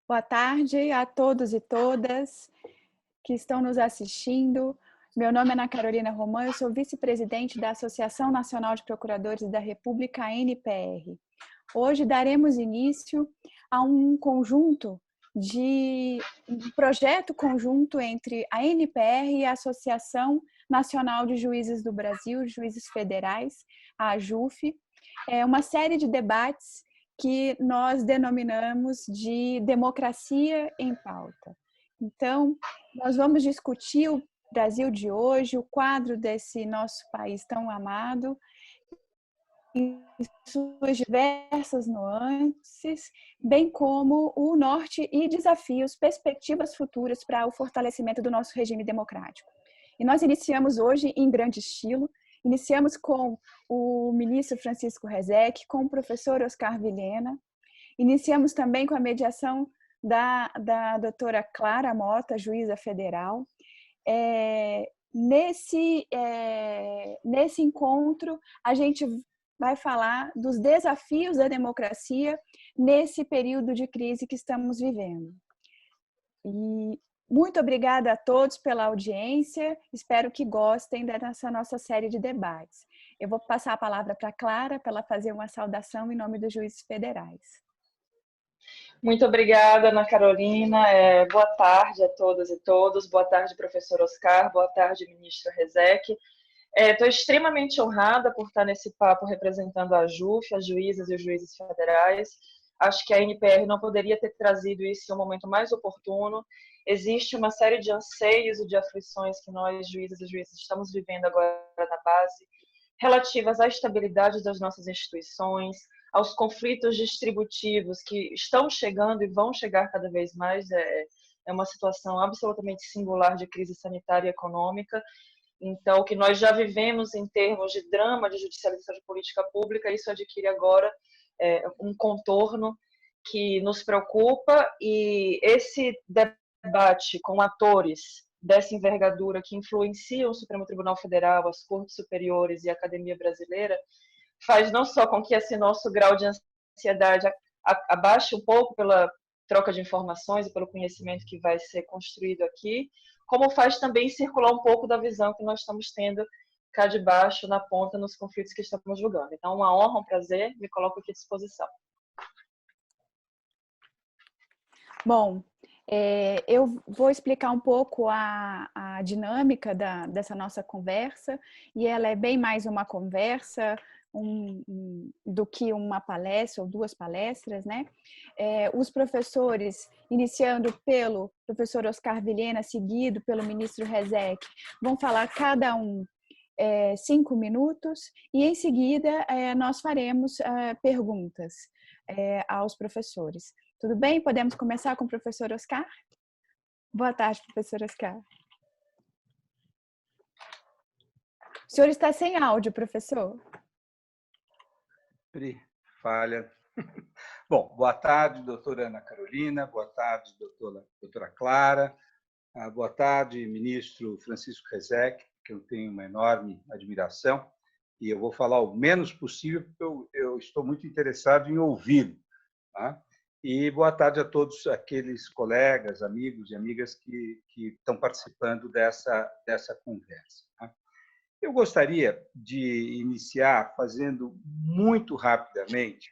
Boa tarde a todos e todas que estão nos assistindo. Meu nome é Ana Carolina Romã, eu sou vice-presidente da Associação Nacional de Procuradores da República, ANPR. Hoje daremos início a um projeto conjunto entre a ANPR e a Associação Nacional de Juízes do Brasil, Juízes Federais, a AJUF. É uma série de debates que nós denominamos de democracia em pauta. Então, nós vamos discutir o Brasil de hoje, o quadro desse nosso país tão amado, em suas diversas nuances, bem como o norte e desafios, perspectivas futuras para o fortalecimento do nosso regime democrático. E nós iniciamos hoje em grande estilo. Iniciamos com o ministro Francisco Rezec, com o professor Oscar Vilhena. Iniciamos também com a mediação da doutora Clara Mota, juíza federal. Nesse encontro, a gente vai falar dos desafios da democracia nesse período de crise que estamos vivendo. E muito obrigada a todos pela audiência, espero que gostem dessa nossa série de debates. Eu vou passar a palavra para a Clara, para ela fazer uma saudação em nome dos juízes federais. Muito obrigada, Ana Carolina. Boa tarde a todas e todos. Boa tarde, professor Oscar. Boa tarde, ministro Rezec. Estou extremamente honrada por estar nesse papo representando a AJUF, as juízas e os juízes federais. Acho que a ANPR não poderia ter trazido isso em um momento mais oportuno. Existe uma série de anseios e de aflições que nós, juízas e juízes, estamos vivendo agora na base, relativas à estabilidade das nossas instituições, aos conflitos distributivos que estão chegando e vão chegar cada vez mais. É uma situação absolutamente singular de crise sanitária e econômica. Então, o que nós já vivemos em termos de drama de judicialização de política pública, isso adquire agora um contorno que nos preocupa, e esse debate com atores dessa envergadura que influenciam o Supremo Tribunal Federal, as Cortes Superiores e a Academia Brasileira, faz não só com que esse nosso grau de ansiedade abaixe um pouco pela troca de informações e pelo conhecimento que vai ser construído aqui, como faz também circular um pouco da visão que nós estamos tendo cá de baixo, na ponta, nos conflitos que estamos julgando. Então, uma honra, um prazer, me coloco aqui à disposição. Bom, eu vou explicar um pouco a dinâmica dessa nossa conversa, e ela é bem mais uma conversa do que uma palestra ou duas palestras, né? Os professores, iniciando pelo professor Oscar Vilhena, seguido pelo ministro Rezec, vão falar cada um 5 minutos, e em seguida nós faremos perguntas aos professores. Tudo bem? Podemos começar com o professor Oscar? Boa tarde, professor Oscar. O senhor está sem áudio, professor. Falha. Bom, boa tarde, doutora Ana Carolina, boa tarde, doutora Clara, boa tarde, ministro Francisco Rezec, que eu tenho uma enorme admiração, e eu vou falar o menos possível, porque eu estou muito interessado em ouvi-lo. Tá? E boa tarde a todos aqueles colegas, amigos e amigas que estão participando dessa conversa. Tá? Eu gostaria de iniciar fazendo muito rapidamente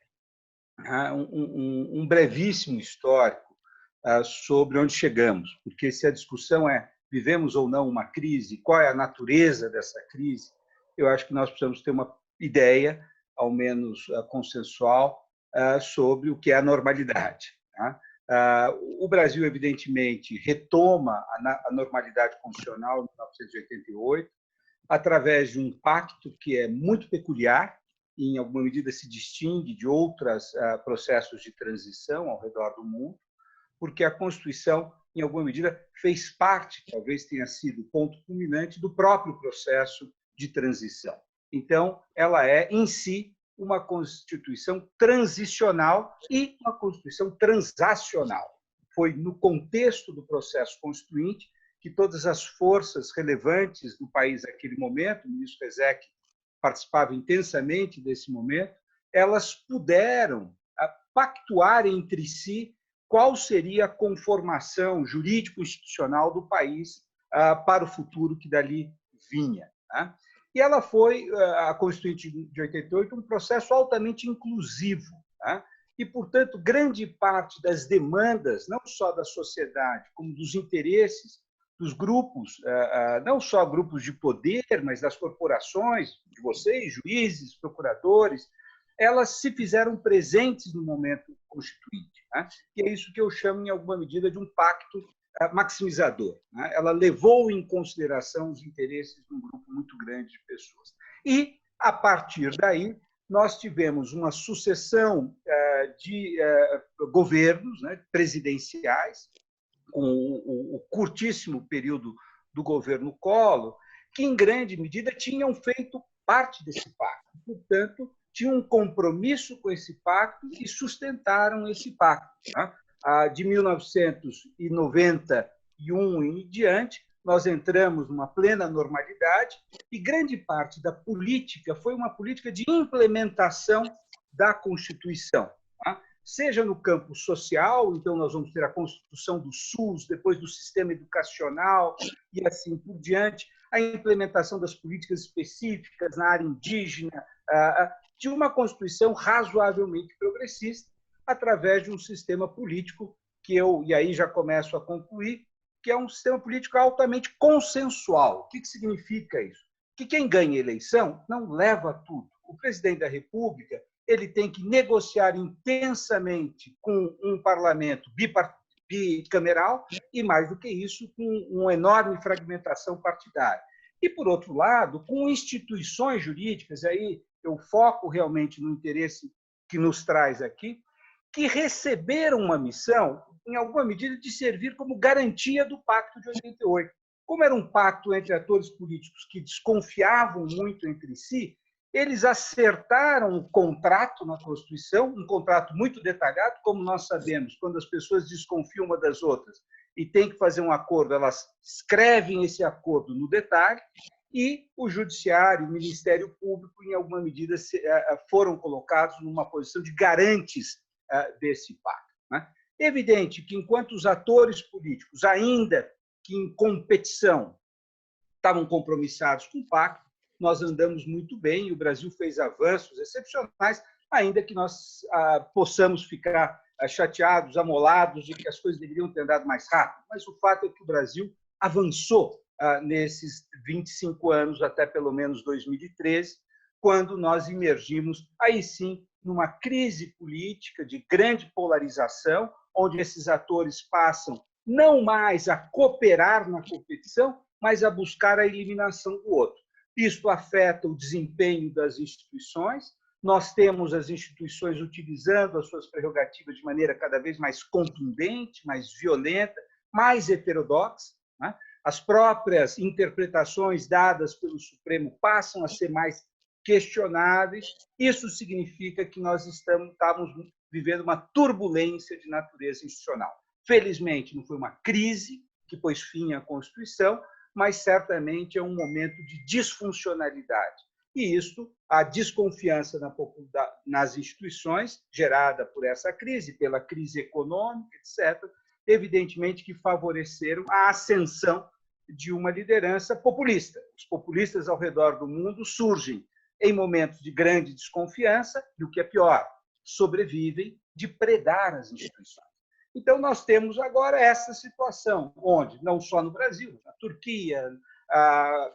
um brevíssimo histórico sobre onde chegamos, porque se a discussão é vivemos ou não uma crise, qual é a natureza dessa crise, eu acho que nós precisamos ter uma ideia, ao menos consensual, sobre o que é a normalidade. Tá? O Brasil, evidentemente, retoma a normalidade constitucional em 1988, através de um pacto que é muito peculiar, e em alguma medida se distingue de outros processos de transição ao redor do mundo, porque a Constituição, em alguma medida, fez parte, talvez tenha sido o ponto culminante do próprio processo de transição. Então, ela é, em si, uma Constituição transicional e uma Constituição transacional. Foi no contexto do processo constituinte que todas as forças relevantes do país naquele momento, o ministro Rezec participava intensamente desse momento, elas puderam pactuar entre si qual seria a conformação jurídico-institucional do país para o futuro que dali vinha. Né? E ela foi, a Constituinte de 88, um processo altamente inclusivo. Né? E, portanto, grande parte das demandas, não só da sociedade, como dos interesses dos grupos, não só grupos de poder, mas das corporações, de vocês, juízes, procuradores, elas se fizeram presentes no momento constituinte. Né? E é isso que eu chamo, em alguma medida, de um pacto maximizador. Né? Ela levou em consideração os interesses de um grupo muito grande de pessoas. E, a partir daí, nós tivemos uma sucessão de governos, né, presidenciais, com o curtíssimo período do governo Collor, que, em grande medida, tinham feito parte desse pacto. Portanto, tinham um compromisso com esse pacto e sustentaram esse pacto. Né? De 1991 em diante, nós entramos numa plena normalidade e grande parte da política foi uma política de implementação da Constituição. Tá? Seja no campo social, então nós vamos ter a Constituição do SUS, depois do sistema educacional e assim por diante, a implementação das políticas específicas na área indígena, de uma Constituição razoavelmente progressista, através de um sistema político que e aí já começo a concluir, que é um sistema político altamente consensual. O que significa isso? Que quem ganha a eleição não leva tudo. O presidente da República ele tem que negociar intensamente com um parlamento bicameral e, mais do que isso, com uma enorme fragmentação partidária. E, por outro lado, com instituições jurídicas, aí eu foco realmente no interesse que nos traz aqui, que receberam uma missão, em alguma medida, de servir como garantia do Pacto de 88. Como era um pacto entre atores políticos que desconfiavam muito entre si, eles acertaram o contrato na Constituição, um contrato muito detalhado, como nós sabemos, quando as pessoas desconfiam uma das outras e têm que fazer um acordo, elas escrevem esse acordo no detalhe, e o Judiciário, o Ministério Público, em alguma medida, foram colocados numa posição de garantes desse pacto. Né? É evidente que, enquanto os atores políticos, ainda que em competição, estavam compromissados com o pacto, nós andamos muito bem e o Brasil fez avanços excepcionais, ainda que nós possamos ficar chateados, amolados de que as coisas deveriam ter andado mais rápido. Mas o fato é que o Brasil avançou nesses 25 anos, até pelo menos 2013, quando nós emergimos, aí sim, numa crise política de grande polarização, onde esses atores passam não mais a cooperar na competição, mas a buscar a eliminação do outro. Isto afeta o desempenho das instituições. Nós temos as instituições utilizando as suas prerrogativas de maneira cada vez mais contundente, mais violenta, mais heterodoxa. Né? As próprias interpretações dadas pelo Supremo passam a ser mais questionáveis. Isso significa que nós estamos vivendo uma turbulência de natureza institucional. Felizmente, não foi uma crise que pôs fim à Constituição, mas certamente é um momento de disfuncionalidade. E isto, a desconfiança nas instituições, gerada por essa crise, pela crise econômica, etc., evidentemente que favoreceram a ascensão de uma liderança populista. Os populistas ao redor do mundo surgem em momentos de grande desconfiança e, o que é pior, sobrevivem de predar as instituições. Então, nós temos agora essa situação, onde, não só no Brasil, na Turquia,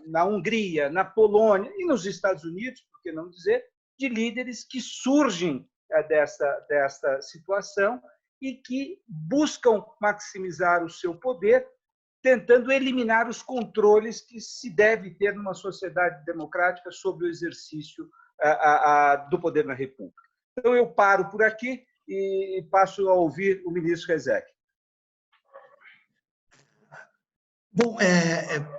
na Hungria, na Polônia e nos Estados Unidos, por que não dizer, de líderes que surgem dessa situação e que buscam maximizar o seu poder, tentando eliminar os controles que se deve ter numa sociedade democrática sobre o exercício do poder na República. Então, eu paro por aqui e passo a ouvir o ministro Rezec. Bom,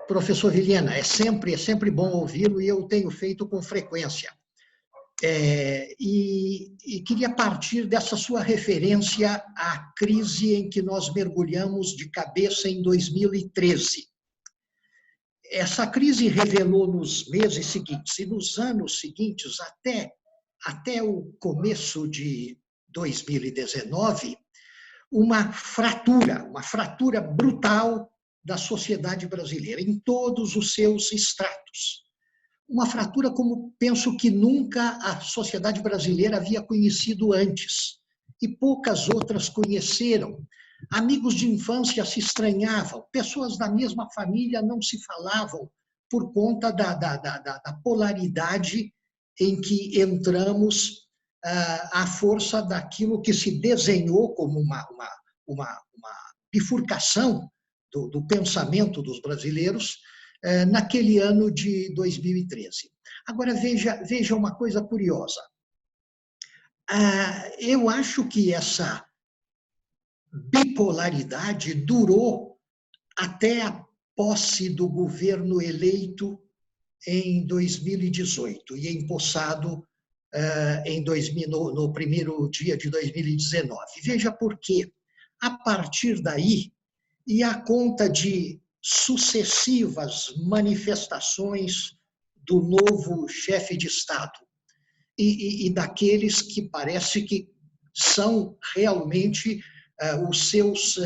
professor Vilhena, é sempre bom ouvi-lo e eu tenho feito com frequência. E queria partir dessa sua referência à crise em que nós mergulhamos de cabeça em 2013. Essa crise revelou nos meses seguintes e nos anos seguintes, até o começo de 2019, uma fratura brutal da sociedade brasileira, em todos os seus estratos. Uma fratura como penso que nunca a sociedade brasileira havia conhecido antes, e poucas outras conheceram. Amigos de infância se estranhavam, pessoas da mesma família não se falavam por conta da polaridade em que entramos à força daquilo que se desenhou como uma bifurcação do pensamento dos brasileiros naquele ano de 2013. Agora, veja uma coisa curiosa. Eu acho que essa bipolaridade durou até a posse do governo eleito em 2018 e empossado no primeiro dia de 2019. Veja por quê. A partir daí, e a conta de sucessivas manifestações do novo chefe de Estado e daqueles que parece que são realmente os seus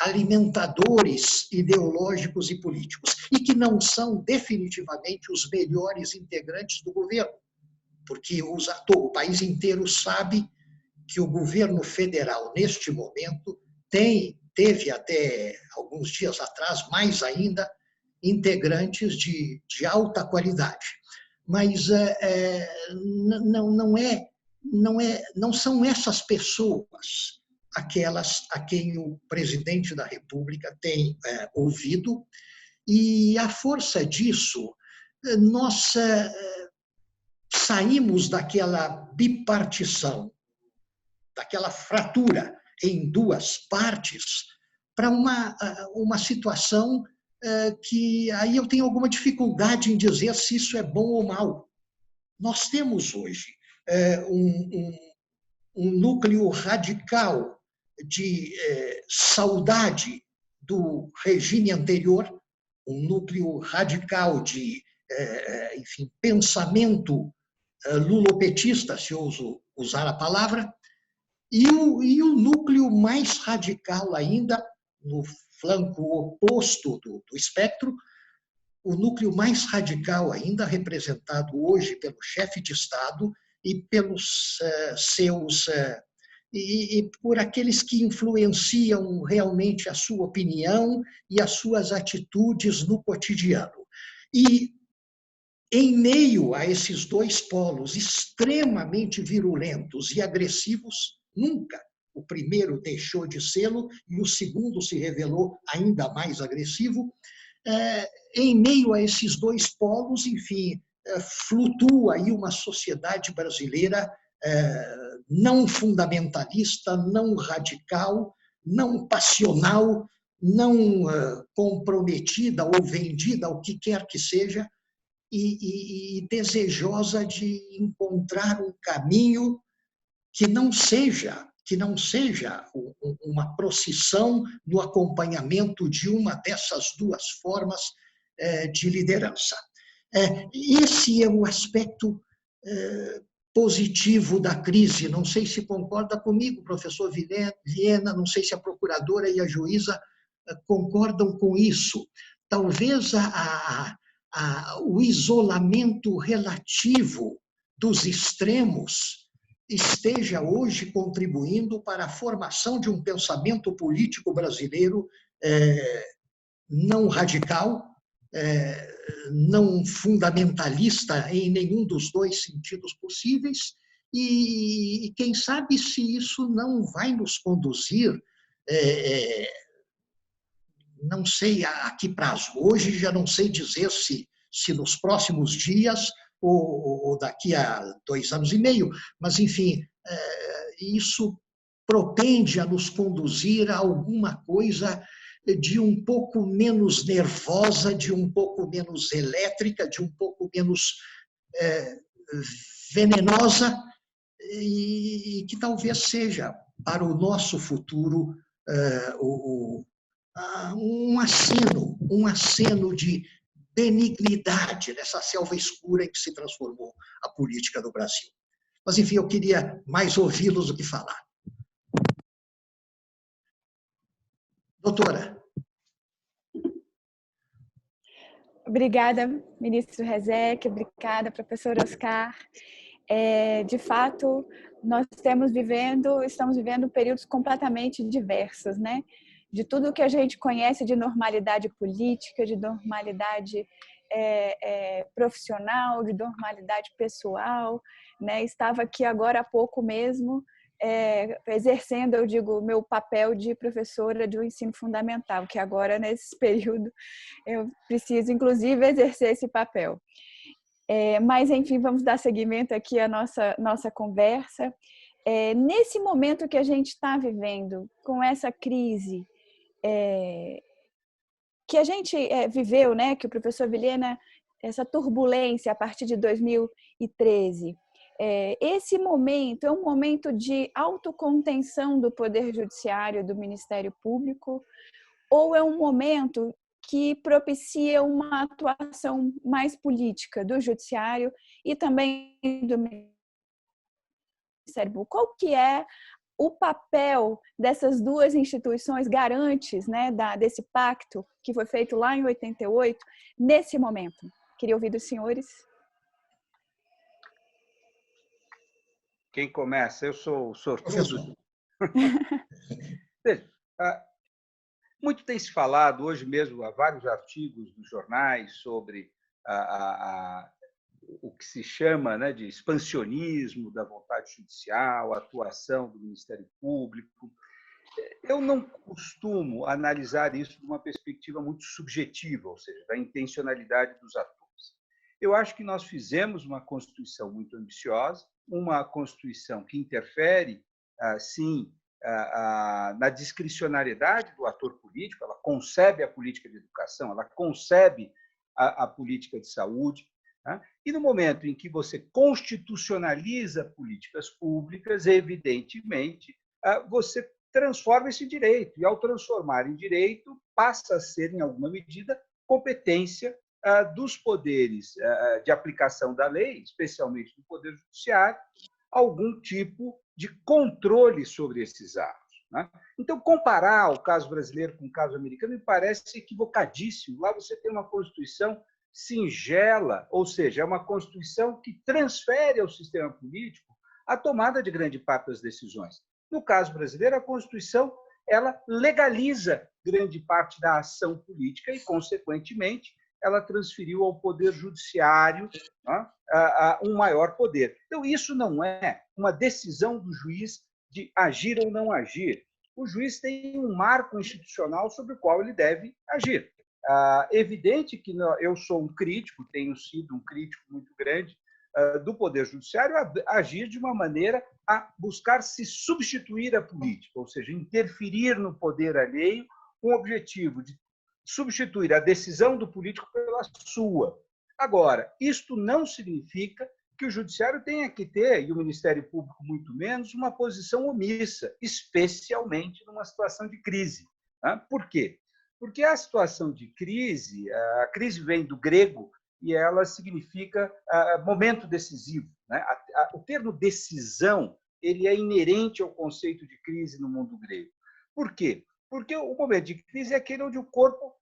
alimentadores ideológicos e políticos, e que não são definitivamente os melhores integrantes do governo, porque o país inteiro sabe que o governo federal, neste momento, teve até alguns dias atrás, mais ainda, integrantes de alta qualidade. Mas não são essas pessoas aquelas a quem o presidente da República tem ouvido, e à força disso, nós saímos daquela bipartição, daquela fratura em duas partes, para uma situação que aí eu tenho alguma dificuldade em dizer se isso é bom ou mal. Nós temos hoje um núcleo radical de saudade do regime anterior, um núcleo radical de, enfim, pensamento lulopetista, se eu ouso usar a palavra, e o núcleo mais radical ainda, no flanco oposto do espectro, o núcleo mais radical ainda, representado hoje pelo chefe de Estado e pelos seus e por aqueles que influenciam realmente a sua opinião e as suas atitudes no cotidiano. E em meio a esses dois polos extremamente virulentos e agressivos, nunca o primeiro deixou de sê-lo e o segundo se revelou ainda mais agressivo. Em meio a esses dois polos, enfim, flutua aí uma sociedade brasileira não fundamentalista, não radical, não passional, não comprometida ou vendida, o que quer que seja, e desejosa de encontrar um caminho que não seja uma procissão no acompanhamento de uma dessas duas formas de liderança. Esse é o aspecto positivo da crise. Não sei se concorda comigo, professor Viena, não sei se a procuradora e a juíza concordam com isso. Talvez o isolamento relativo dos extremos esteja hoje contribuindo para a formação de um pensamento político brasileiro não radical, não fundamentalista em nenhum dos dois sentidos possíveis, e quem sabe se isso não vai nos conduzir, não sei a que prazo. Hoje já não sei dizer se nos próximos dias ou daqui a 2 anos e meio, mas, enfim, isso propende a nos conduzir a alguma coisa de um pouco menos nervosa, de um pouco menos elétrica, de um pouco menos venenosa, e que talvez seja, para o nosso futuro, um aceno de benignidade nessa selva escura em que se transformou a política do Brasil. Mas, enfim, eu queria mais ouvi-los do que falar. Doutora. Obrigada, ministro Rezec, obrigada, professor Oscar. De fato, nós estamos vivendo períodos completamente diversos, né? De tudo que a gente conhece de normalidade política, de normalidade profissional, de normalidade pessoal, né? Estava aqui agora há pouco mesmo, exercendo, eu digo, meu papel de professora do ensino fundamental, que agora, nesse período, eu preciso, inclusive, exercer esse papel. Mas, enfim, vamos dar seguimento aqui à nossa conversa. Nesse momento que a gente está vivendo, com essa crise que a gente viveu, né, que o professor Vilhena, essa turbulência a partir de 2013, esse momento é um momento de autocontenção do Poder Judiciário, do Ministério Público, ou é um momento que propicia uma atuação mais política do Judiciário e também do Ministério Público? Qual que é o papel dessas duas instituições garantes, né, desse pacto que foi feito lá em 88, nesse momento? Queria ouvir dos senhores. Quem começa? Eu sou o sortudo. Veja, muito tem se falado, hoje mesmo, há vários artigos nos jornais sobre o que se chama, né, de expansionismo da vontade judicial, a atuação do Ministério Público. Eu não costumo analisar isso de uma perspectiva muito subjetiva, ou seja, da intencionalidade dos atores. Eu acho que nós fizemos uma Constituição muito ambiciosa, uma Constituição que interfere, sim, na discricionariedade do ator político, ela concebe a política de educação, ela concebe a política de saúde, né? E no momento em que você constitucionaliza políticas públicas, evidentemente, você transforma esse direito, e ao transformar em direito, passa a ser, em alguma medida, competência dos poderes de aplicação da lei, especialmente do Poder Judiciário, algum tipo de controle sobre esses atos, né? Então, comparar o caso brasileiro com o caso americano me parece equivocadíssimo. Lá você tem uma Constituição singela, ou seja, é uma Constituição que transfere ao sistema político a tomada de grande parte das decisões. No caso brasileiro, a Constituição ela legaliza grande parte da ação política e, consequentemente, ela transferiu ao Poder Judiciário, né, um maior poder. Então, isso não é uma decisão do juiz de agir ou não agir. O juiz tem um marco institucional sobre o qual ele deve agir. É evidente que eu sou um crítico, tenho sido um crítico muito grande do Poder Judiciário a agir de uma maneira a buscar se substituir a política, ou seja, interferir no poder alheio com o objetivo de substituir a decisão do político pela sua. Agora, isto não significa que o Judiciário tenha que ter, e o Ministério Público muito menos, uma posição omissa, especialmente numa situação de crise. Por quê? Porque a situação de crise, a crise vem do grego e ela significa momento decisivo, né? O termo decisão ele é inerente ao conceito de crise no mundo grego. Por quê? Porque o momento de crise é aquele onde o corpo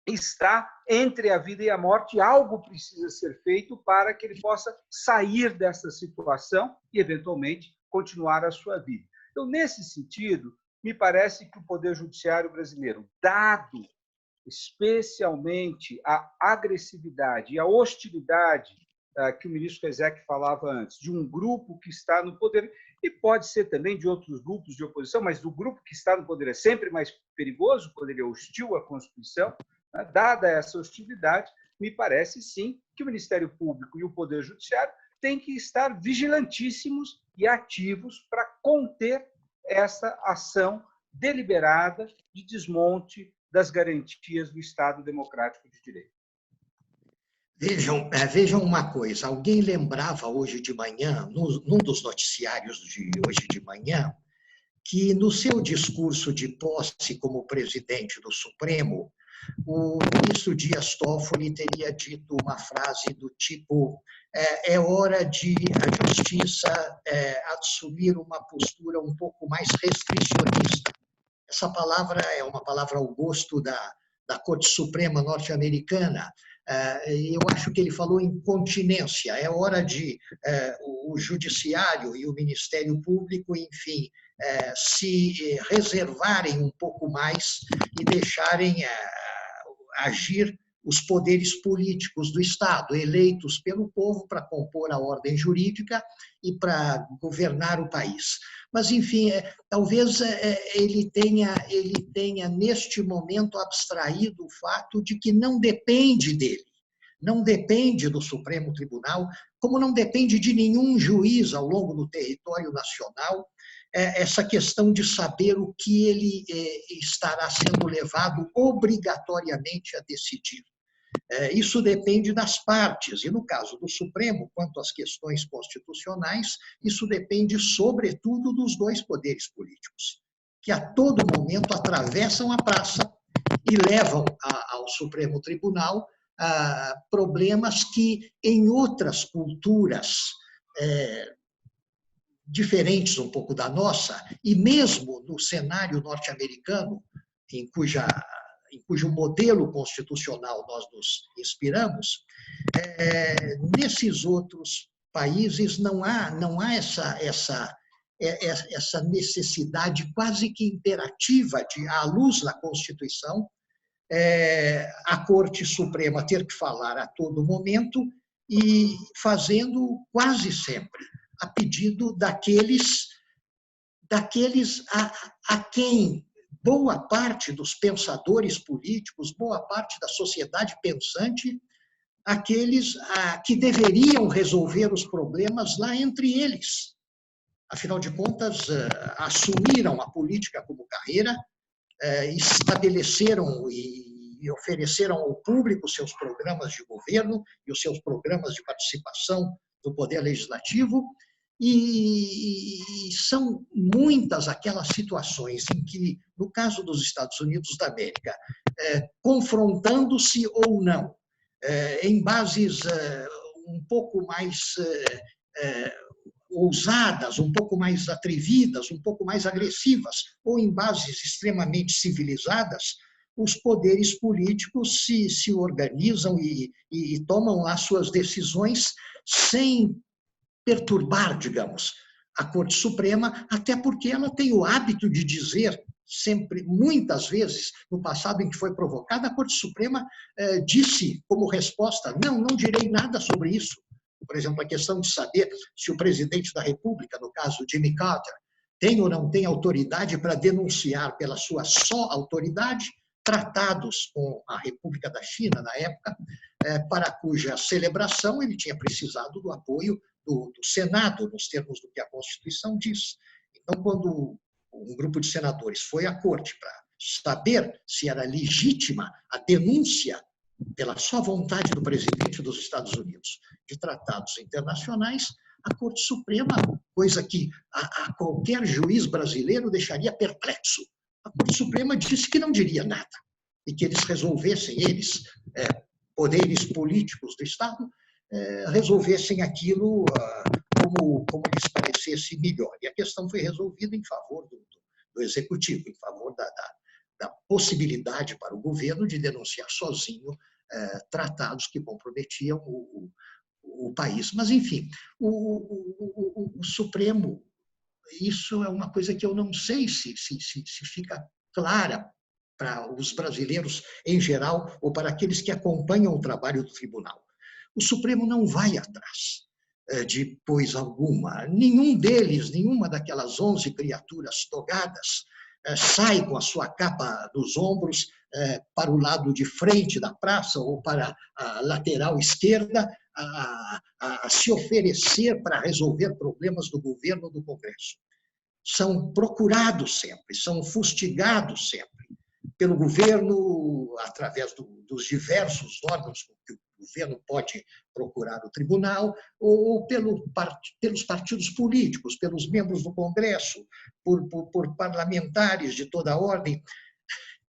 está entre a vida e a morte, algo precisa ser feito para que ele possa sair dessa situação e, eventualmente, continuar a sua vida. Então, nesse sentido, me parece que o Poder Judiciário brasileiro, dado especialmente a agressividade e a hostilidade que o ministro Rezec falava antes, de um grupo que está no poder, e pode ser também de outros grupos de oposição, mas do grupo que está no poder é sempre mais perigoso, quando ele é hostil à Constituição, né? Dada essa hostilidade, me parece, sim, que o Ministério Público e o Poder Judiciário têm que estar vigilantíssimos e ativos para conter essa ação deliberada de desmonte das garantias do Estado Democrático de Direito. Vejam uma coisa, alguém lembrava hoje de manhã, num dos noticiários de hoje de manhã, que no seu discurso de posse como presidente do Supremo, o ministro Dias Toffoli teria dito uma frase do tipo: é hora de a justiça assumir uma postura um pouco mais restricionista Essa palavra é uma palavra ao gosto da Corte Suprema norte-americana. Eu acho que ele falou incontinência. É hora de o Judiciário e o Ministério Público, enfim, se reservarem um pouco mais e deixarem agir os poderes políticos do Estado, eleitos pelo povo para compor a ordem jurídica e para governar o país. Mas, enfim, talvez ele tenha, neste momento, abstraído o fato de que não depende dele, não depende do Supremo Tribunal, como não depende de nenhum juiz ao longo do território nacional, essa questão de saber o que ele estará sendo levado obrigatoriamente a decidir. Isso depende das partes, e no caso do Supremo, quanto às questões constitucionais, isso depende, sobretudo, dos dois poderes políticos, que a todo momento atravessam a praça e levam ao Supremo Tribunal problemas que, em outras culturas diferentes um pouco da nossa, e mesmo no cenário norte-americano, em cujo modelo constitucional nós nos inspiramos, nesses outros países não há essa necessidade quase que imperativa de, à luz da Constituição, a Corte Suprema ter que falar a todo momento e fazendo quase sempre a pedido daqueles a quem boa parte dos pensadores políticos, boa parte da sociedade pensante, aqueles que deveriam resolver os problemas lá entre eles. Afinal de contas, assumiram a política como carreira, estabeleceram e ofereceram ao público seus programas de governo e os seus programas de participação do Poder Legislativo, e são muitas aquelas situações em que, no caso dos Estados Unidos da América, confrontando-se ou não, em bases um pouco mais ousadas, um pouco mais atrevidas, um pouco mais agressivas, ou em bases extremamente civilizadas, os poderes políticos se organizam e tomam lá suas decisões sem perturbar, digamos, a Corte Suprema, até porque ela tem o hábito de dizer sempre, muitas vezes, no passado em que foi provocada, a Corte Suprema disse como resposta: não direi nada sobre isso. Por exemplo, a questão de saber se o presidente da República, no caso Jimmy Carter, tem ou não tem autoridade para denunciar pela sua só autoridade tratados com a República da China, na época, para cuja celebração ele tinha precisado do apoio do Senado, nos termos do que a Constituição diz. Então, quando um grupo de senadores foi à corte para saber se era legítima a denúncia, pela só vontade do presidente dos Estados Unidos, de tratados internacionais, a Corte Suprema, coisa que a qualquer juiz brasileiro deixaria perplexo, a Corte Suprema disse que não diria nada e que eles resolvessem, poderes políticos do Estado, resolvessem aquilo como lhes parecesse melhor. E a questão foi resolvida em favor do Executivo, em favor da possibilidade para o governo de denunciar sozinho tratados que comprometiam o país. Mas, enfim, o Supremo, isso é uma coisa que eu não sei se fica clara para os brasileiros em geral ou para aqueles que acompanham o trabalho do tribunal. O Supremo não vai atrás de coisa alguma. Nenhum deles, nenhuma daquelas 11 criaturas togadas, sai com a sua capa nos ombros para o lado de frente da praça ou para a lateral esquerda a se oferecer para resolver problemas do governo ou do Congresso. São procurados sempre, são fustigados sempre pelo governo, através dos diversos órgãos que o governo pode procurar o tribunal, ou pelos partidos políticos, pelos membros do Congresso, por parlamentares de toda a ordem.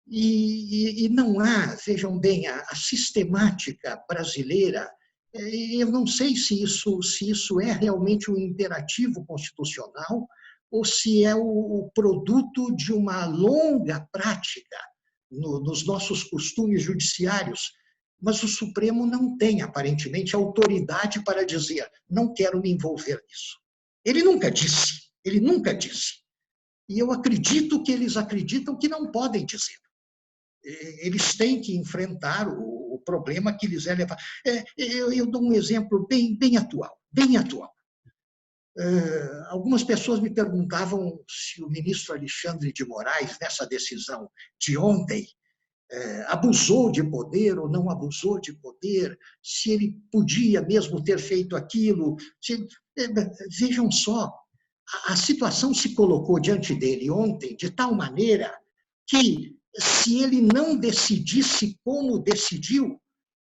E não há, vejam bem, a sistemática brasileira, eu não sei se isso é realmente um imperativo constitucional ou se é o produto de uma longa prática nos nossos costumes judiciários. Mas o Supremo não tem, aparentemente, autoridade para dizer: não quero me envolver nisso. Ele nunca disse, ele nunca disse. E eu acredito que eles acreditam que não podem dizer. Eles têm que enfrentar o problema que lhes é levado. Eu dou um exemplo bem atual, bem atual. Algumas pessoas me perguntavam se o ministro Alexandre de Moraes, nessa decisão de ontem, abusou de poder ou não abusou de poder, se ele podia mesmo ter feito aquilo. Vejam só, a situação se colocou diante dele ontem de tal maneira que, se ele não decidisse como decidiu,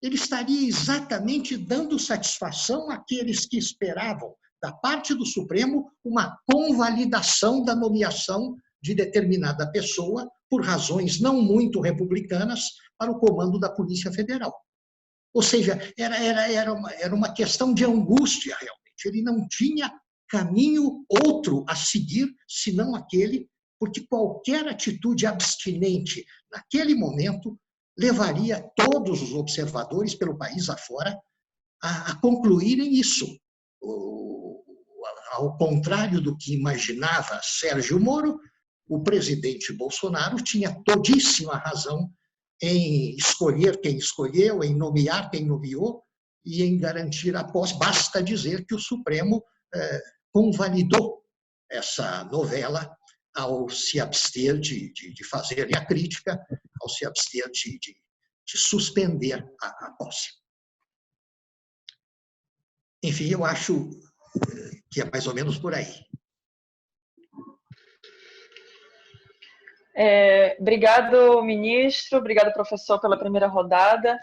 ele estaria exatamente dando satisfação àqueles que esperavam, da parte do Supremo, uma convalidação da nomeação de determinada pessoa, por razões não muito republicanas, para o comando da Polícia Federal. Ou seja, era uma questão de angústia, realmente. Ele não tinha caminho outro a seguir, senão aquele, porque qualquer atitude abstinente naquele momento levaria todos os observadores pelo país afora a concluírem isso. Ao contrário do que imaginava Sérgio Moro, o presidente Bolsonaro tinha todíssima razão em escolher quem escolheu, em nomear quem nomeou e em garantir a posse. Basta dizer que o Supremo convalidou essa novela ao se abster de fazer a crítica, ao se abster de suspender a posse. Enfim, eu acho que é mais ou menos por aí. Obrigado, ministro. Obrigado, professor, pela primeira rodada.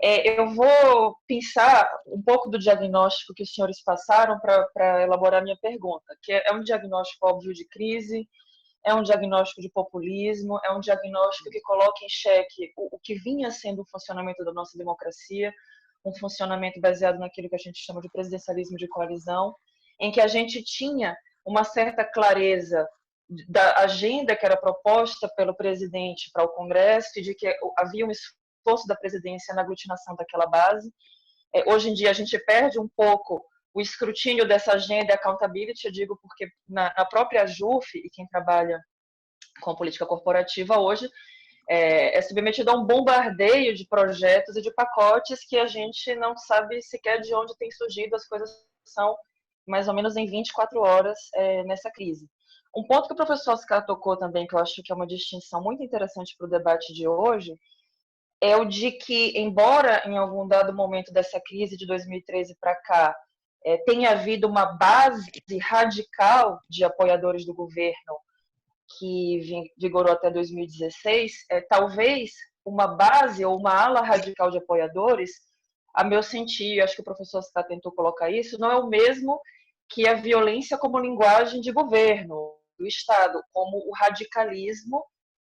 Eu vou pensar um pouco do diagnóstico que os senhores passaram para elaborar minha pergunta, que é um diagnóstico óbvio de crise, é um diagnóstico de populismo, é um diagnóstico que coloca em xeque o que vinha sendo o funcionamento da nossa democracia, um funcionamento baseado naquilo que a gente chama de presidencialismo de coalizão, em que a gente tinha uma certa clareza da agenda que era proposta pelo presidente para o Congresso e de que havia um esforço da presidência na aglutinação daquela base. Hoje em dia a gente perde um pouco o escrutínio dessa agenda e accountability, eu digo porque na própria JUF, e quem trabalha com política corporativa hoje, é submetido a um bombardeio de projetos e de pacotes que a gente não sabe sequer de onde tem surgido, as coisas são mais ou menos em 24 horas nessa crise. Um ponto que o professor Oscar tocou também, que eu acho que é uma distinção muito interessante para o debate de hoje, é o de que, embora em algum dado momento dessa crise de 2013 para cá, tenha havido uma base radical de apoiadores do governo que vigorou até 2016, talvez uma base ou uma ala radical de apoiadores, a meu sentir, acho que o professor Oscar tentou colocar isso, não é o mesmo que a violência como linguagem de governo do Estado, como o radicalismo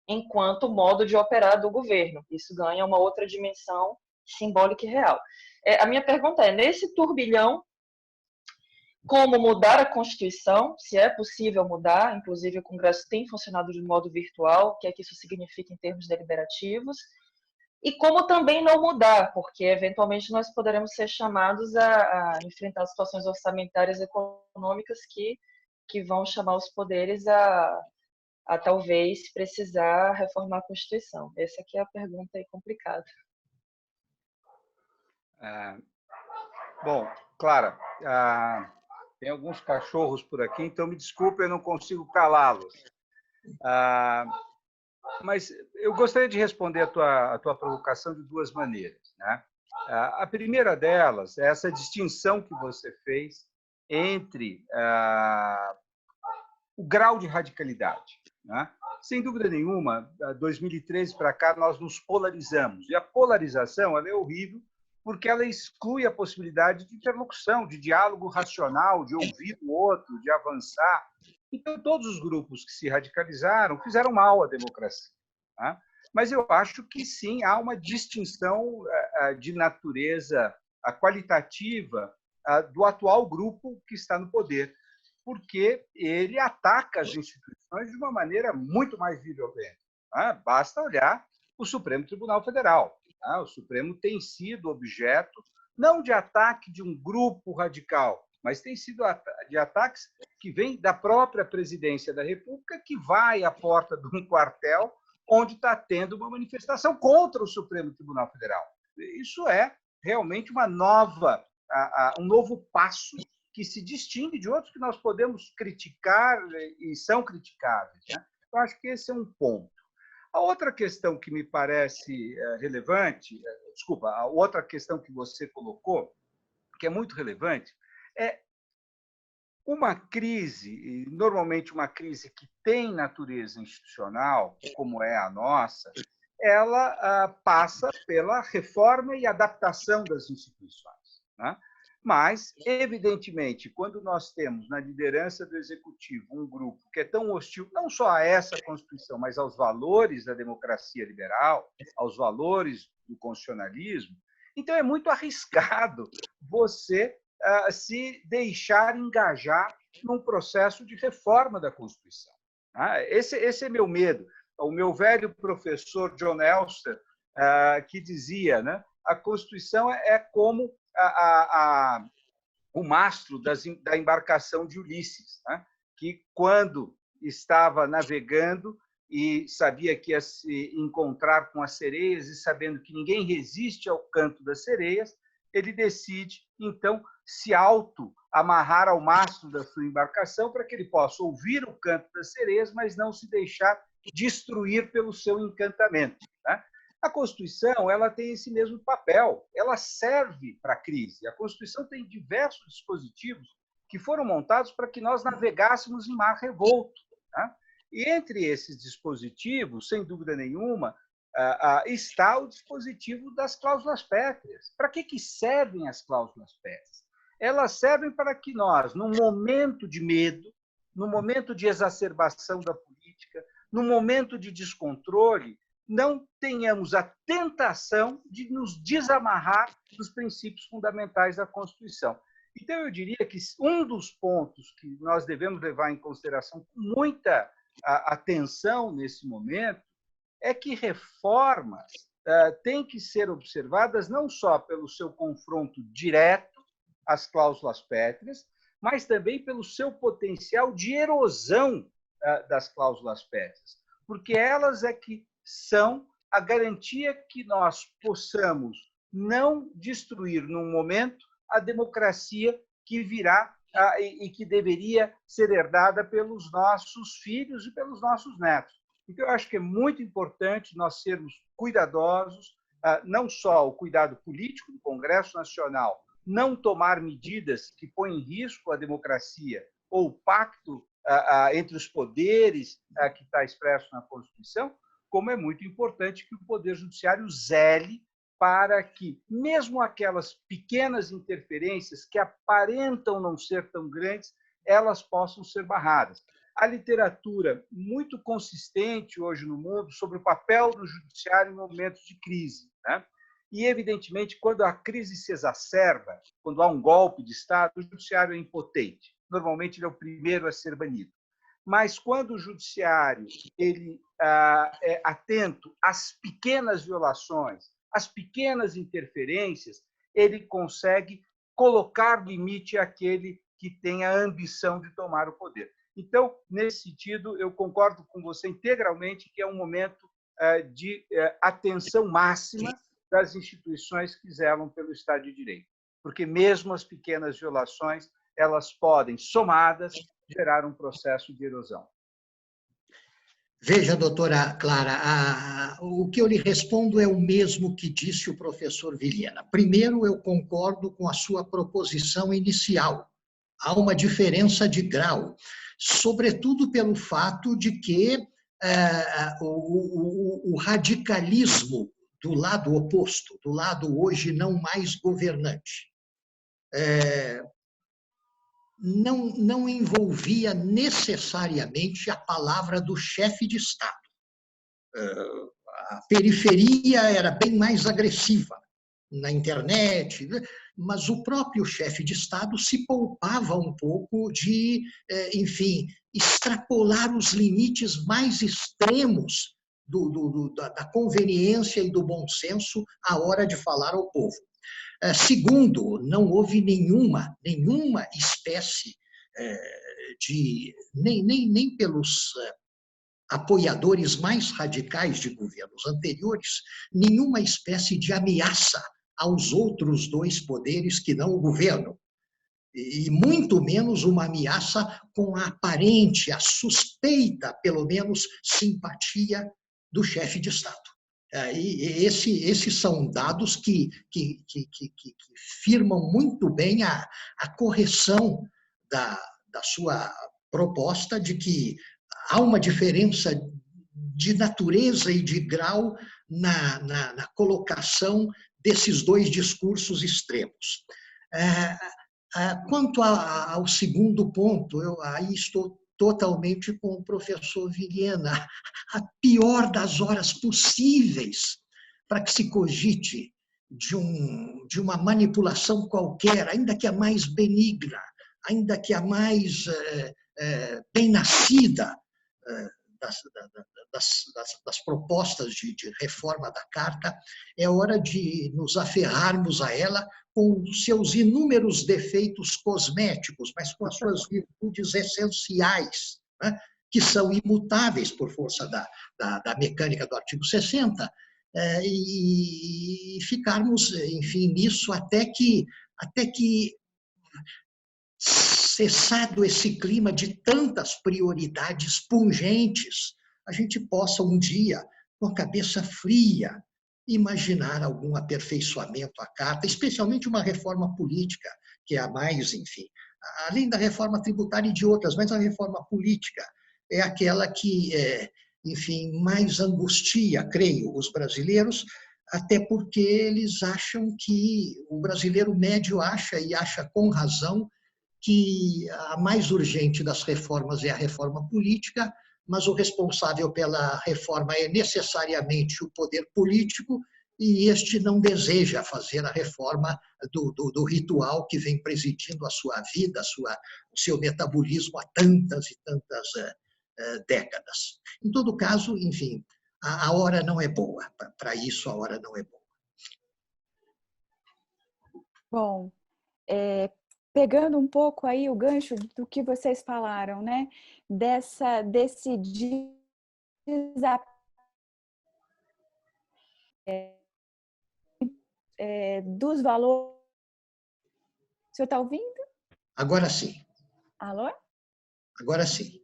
enquanto modo de operar do governo. Isso ganha uma outra dimensão simbólica e real. A minha pergunta é, nesse turbilhão, como mudar a Constituição, se é possível mudar, inclusive o Congresso tem funcionado de modo virtual, o que é que isso significa em termos deliberativos, e como também não mudar, porque eventualmente nós poderemos ser chamados a enfrentar situações orçamentárias e econômicas que vão chamar os poderes a talvez precisar reformar a Constituição. Essa aqui é a pergunta aí complicada. Bom, Clara, tem alguns cachorros por aqui, então me desculpe, eu não consigo calá-los. Mas eu gostaria de responder a tua provocação de duas maneiras, né? A primeira delas é essa distinção que você fez entre o grau de radicalidade, né? Sem dúvida nenhuma, 2013 para cá, nós nos polarizamos. E a polarização ela é horrível porque ela exclui a possibilidade de interlocução, de diálogo racional, de ouvir o outro, de avançar. Então, todos os grupos que se radicalizaram fizeram mal à democracia, né? Mas eu acho que, sim, há uma distinção de natureza qualitativa do atual grupo que está no poder. porque ele ataca as instituições de uma maneira muito mais violenta. Basta olhar o Supremo Tribunal Federal. O Supremo tem sido objeto não de ataque de um grupo radical, mas tem sido de ataques que vêm da própria presidência da República, que vai à porta de um quartel onde está tendo uma manifestação contra o Supremo Tribunal Federal. Isso é realmente uma um novo passo que se distingue de outros que nós podemos criticar e são criticáveis, né? Eu acho que esse é um ponto. A outra questão que me parece relevante, a outra questão que você colocou, que é muito relevante, é uma crise, normalmente uma crise que tem natureza institucional, como é a nossa, ela passa pela reforma e adaptação das instituições, né? Mas, evidentemente, quando nós temos na liderança do Executivo um grupo que é tão hostil, não só a essa Constituição, mas aos valores da democracia liberal, aos valores do constitucionalismo, então é muito arriscado você se deixar engajar num processo de reforma da Constituição. Esse é meu medo. O meu velho professor John Elster, que dizia, né, a Constituição é como o mastro da embarcação de Ulisses, né, que, quando estava navegando e sabia que ia se encontrar com as sereias e sabendo que ninguém resiste ao canto das sereias, ele decide, então, se auto-amarrar ao mastro da sua embarcação para que ele possa ouvir o canto das sereias, mas não se deixar destruir pelo seu encantamento, né? A Constituição, ela tem esse mesmo papel, ela serve para a crise. A Constituição tem diversos dispositivos que foram montados para que nós navegássemos em mar revolto, né? E entre esses dispositivos, sem dúvida nenhuma, está o dispositivo das cláusulas pétreas. Para que servem as cláusulas pétreas? Elas servem para que nós, num momento de medo, num momento de exacerbação da política, num momento de descontrole, não tenhamos a tentação de nos desamarrar dos princípios fundamentais da Constituição. Então, eu diria que um dos pontos que nós devemos levar em consideração com muita atenção nesse momento é que reformas têm que ser observadas não só pelo seu confronto direto às cláusulas pétreas, mas também pelo seu potencial de erosão das cláusulas pétreas, porque elas é que são a garantia que nós possamos não destruir, num momento, a democracia que virá e que deveria ser herdada pelos nossos filhos e pelos nossos netos. Então, eu acho que é muito importante nós sermos cuidadosos, não só o cuidado político do Congresso Nacional, não tomar medidas que põem em risco a democracia ou o pacto entre os poderes que está expresso na Constituição, como é muito importante que o Poder Judiciário zele para que, mesmo aquelas pequenas interferências que aparentam não ser tão grandes, elas possam ser barradas. A literatura muito consistente hoje no mundo sobre o papel do judiciário em momentos de crise, né? E, evidentemente, quando a crise se exacerba, quando há um golpe de Estado, o judiciário é impotente. Normalmente, ele é o primeiro a ser banido. Mas, quando o judiciário ele, é atento às pequenas violações, às pequenas interferências, ele consegue colocar limite àquele que tem a ambição de tomar o poder. Então, nesse sentido, eu concordo com você integralmente que é um momento de atenção máxima das instituições que zelam pelo Estado de Direito, porque mesmo as pequenas violações, elas podem, somadas, gerar um processo de erosão. Veja, doutora Clara, o que eu lhe respondo é o mesmo que disse o professor Vilhena. Primeiro, eu concordo com a sua proposição inicial. Há uma diferença de grau, sobretudo pelo fato de que o radicalismo do lado oposto, do lado hoje não mais governante, não envolvia necessariamente a palavra do chefe de Estado. A periferia era bem mais agressiva na internet, mas o próprio chefe de Estado se poupava um pouco de, enfim, extrapolar os limites mais extremos da conveniência e do bom senso à hora de falar ao povo. Segundo, não houve nenhuma espécie nem pelos apoiadores mais radicais de governos anteriores, nenhuma espécie de ameaça aos outros dois poderes que não o governo, e muito menos uma ameaça com a aparente, a suspeita, pelo menos, simpatia do chefe de Estado. E esses são dados que firmam muito bem a correção da sua proposta de que há uma diferença de natureza e de grau na colocação desses dois discursos extremos. Quanto ao segundo ponto, eu aí estou totalmente com o professor Vilhena. A pior das horas possíveis para que se cogite de uma manipulação qualquer, ainda que a mais benigna, ainda que a mais bem-nascida das propostas de reforma da Carta, é hora de nos aferrarmos a ela com seus inúmeros defeitos cosméticos, mas com as suas virtudes essenciais, né, que são imutáveis por força da mecânica do artigo 60, e ficarmos, enfim, nisso até que cessado esse clima de tantas prioridades pungentes, a gente possa um dia, com a cabeça fria, imaginar algum aperfeiçoamento à Carta, especialmente uma reforma política, que é a mais, enfim, além da reforma tributária e de outras, mas a reforma política é aquela que, enfim, mais angustia, creio, os brasileiros, até porque eles acham que, o brasileiro médio acha, e acha com razão, que a mais urgente das reformas é a reforma política, mas o responsável pela reforma é necessariamente o poder político, e este não deseja fazer a reforma do ritual que vem presidindo a sua vida, o seu metabolismo há tantas e tantas décadas. Em todo caso, enfim, a hora não é boa. Para isso, a hora não é boa. Bom, pegando um pouco aí o gancho do que vocês falaram, né? Desse desafio dos valores. O senhor está ouvindo? Agora sim. Alô? Agora sim.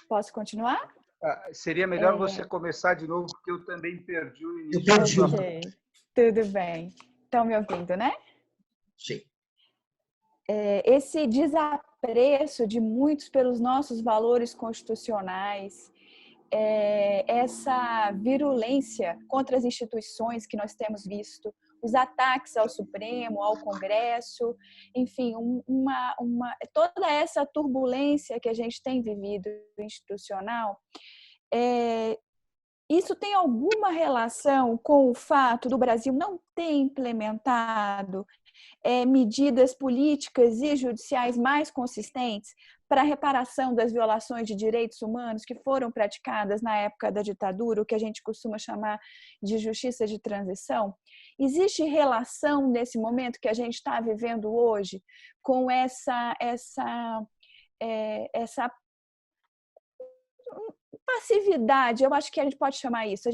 Posso continuar? Seria melhor você começar de novo, porque eu também perdi o início. Eu perdi. Ok, tudo bem. Estão me ouvindo, né? Sim. Esse desapreço de muitos pelos nossos valores constitucionais, essa virulência contra as instituições que nós temos visto, os ataques ao Supremo, ao Congresso, enfim, toda essa turbulência que a gente tem vivido institucional, isso tem alguma relação com o fato do Brasil não ter implementado medidas políticas e judiciais mais consistentes para a reparação das violações de direitos humanos que foram praticadas na época da ditadura, o que a gente costuma chamar de justiça de transição? Existe relação nesse momento que a gente está vivendo hoje com essa passividade? Eu acho que a gente pode chamar isso.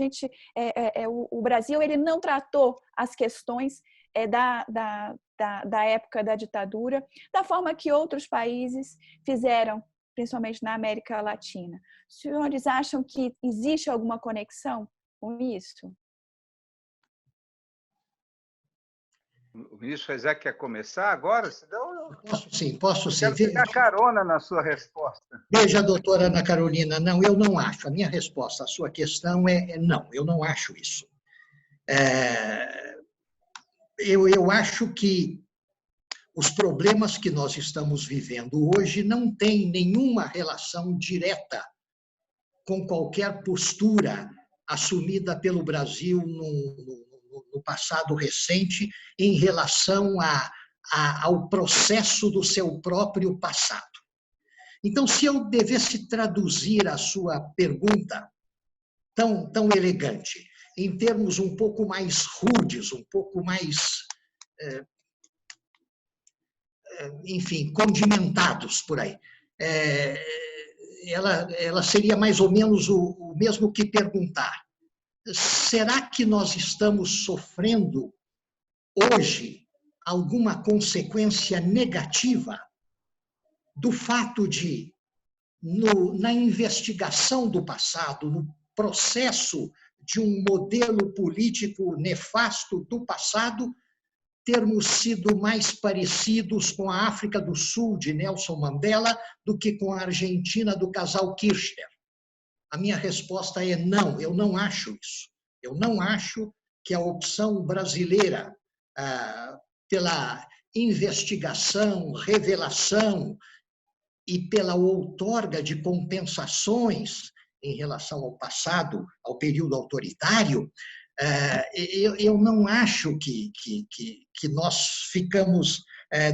O Brasil ele não tratou as questões da época da ditadura da forma que outros países fizeram, principalmente na América Latina. Os senhores acham que existe alguma conexão com isso? O ministro Rezé quer começar agora? Senão Posso sim. Quero pegar carona na sua resposta. Veja, doutora Ana Carolina, não, eu não acho. A minha resposta à sua questão é não, eu não acho isso. Eu acho que os problemas que nós estamos vivendo hoje não têm nenhuma relação direta com qualquer postura assumida pelo Brasil no passado recente em relação ao processo do seu próprio passado. Então, se eu devesse traduzir a sua pergunta tão elegante, em termos um pouco mais rudes, um pouco mais, enfim, condimentados por aí, ela seria mais ou menos o mesmo que perguntar: será que nós estamos sofrendo hoje alguma consequência negativa do fato de, na investigação do passado, no processo de um modelo político nefasto do passado, termos sido mais parecidos com a África do Sul de Nelson Mandela do que com a Argentina do casal Kirchner? A minha resposta é não, eu não acho isso. Eu não acho que a opção brasileira pela investigação, revelação e pela outorga de compensações em relação ao passado, ao período autoritário, eu não acho que nós ficamos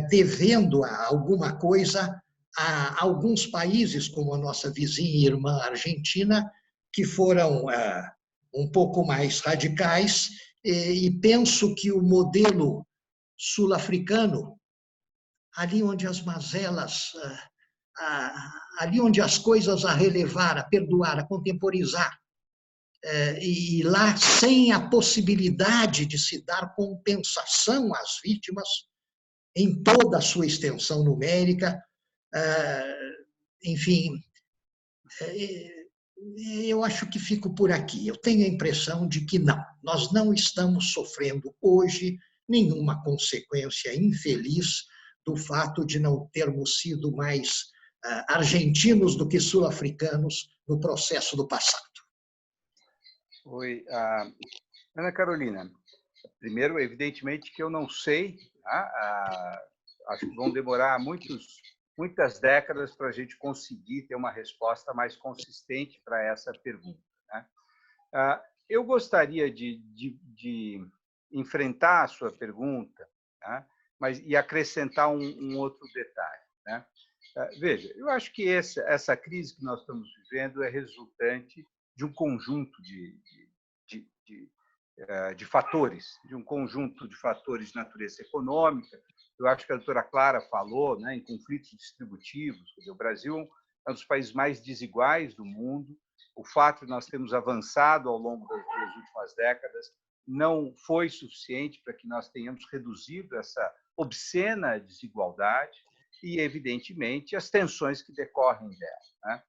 devendo alguma coisa a alguns países, como a nossa vizinha e irmã Argentina, que foram um pouco mais radicais, e penso que o modelo sul-africano, ali onde as mazelas, ali onde as coisas a relevar, a perdoar, a contemporizar, e lá sem a possibilidade de se dar compensação às vítimas, em toda a sua extensão numérica, enfim, eu acho que fico por aqui. Eu tenho a impressão de que não, nós não estamos sofrendo hoje nenhuma consequência infeliz do fato de não termos sido mais argentinos do que sul-africanos no processo do passado. Oi, Ana Carolina. Primeiro, evidentemente que eu não sei, acho que vão demorar muitas décadas para a gente conseguir ter uma resposta mais consistente para essa pergunta, né? Eu gostaria de enfrentar a sua pergunta, né, e acrescentar um outro detalhe, né? Veja, eu acho que essa crise que nós estamos vivendo é resultante de um conjunto de fatores, de um conjunto de fatores de natureza econômica. Eu acho que a doutora Clara falou, né, em conflitos distributivos. Quer dizer, o Brasil é um dos países mais desiguais do mundo. O fato de nós termos avançado ao longo das 2 últimas décadas não foi suficiente para que nós tenhamos reduzido essa obscena desigualdade e, evidentemente, as tensões que decorrem dela, né?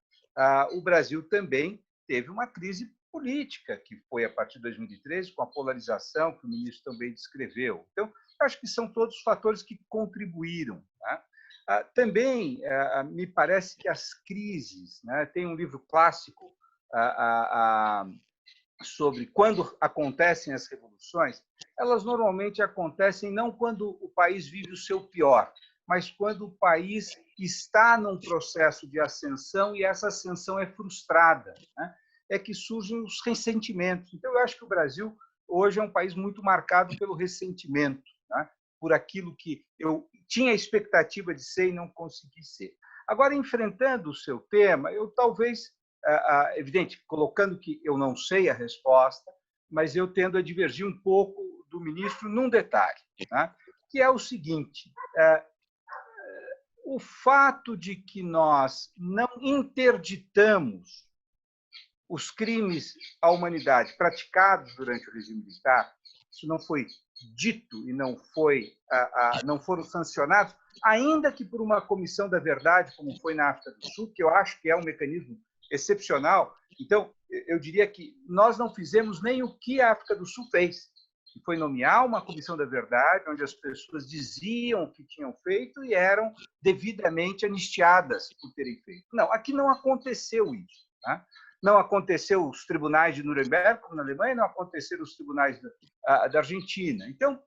O Brasil também teve uma crise política, que foi a partir de 2013, com a polarização que o ministro também descreveu. Então, acho que são todos fatores que contribuíram, né? Também me parece que as crises, né, tem um livro clássico sobre quando acontecem as revoluções, elas normalmente acontecem não quando o país vive o seu pior, mas quando o país está num processo de ascensão e essa ascensão é frustrada, né? É que surgem os ressentimentos. Então, eu acho que o Brasil hoje é um país muito marcado pelo ressentimento, né? Por aquilo que eu tinha a expectativa de ser e não consegui ser. Agora, enfrentando o seu tema, eu talvez, evidente, colocando que eu não sei a resposta, mas eu tendo a divergir um pouco do ministro num detalhe, né? Que é o seguinte: o fato de que nós não interditamos os crimes à humanidade praticados durante o regime militar, isso não foi dito e não foram sancionados, ainda que por uma comissão da verdade, como foi na África do Sul, que eu acho que é um mecanismo excepcional. Então, eu diria que nós não fizemos nem o que a África do Sul fez, que foi nomear uma comissão da verdade, onde as pessoas diziam o que tinham feito e eram devidamente anistiadas por terem feito. Não, aqui não aconteceu isso, né? Não aconteceu os tribunais de Nuremberg, como na Alemanha, não aconteceram os tribunais da Argentina. Então,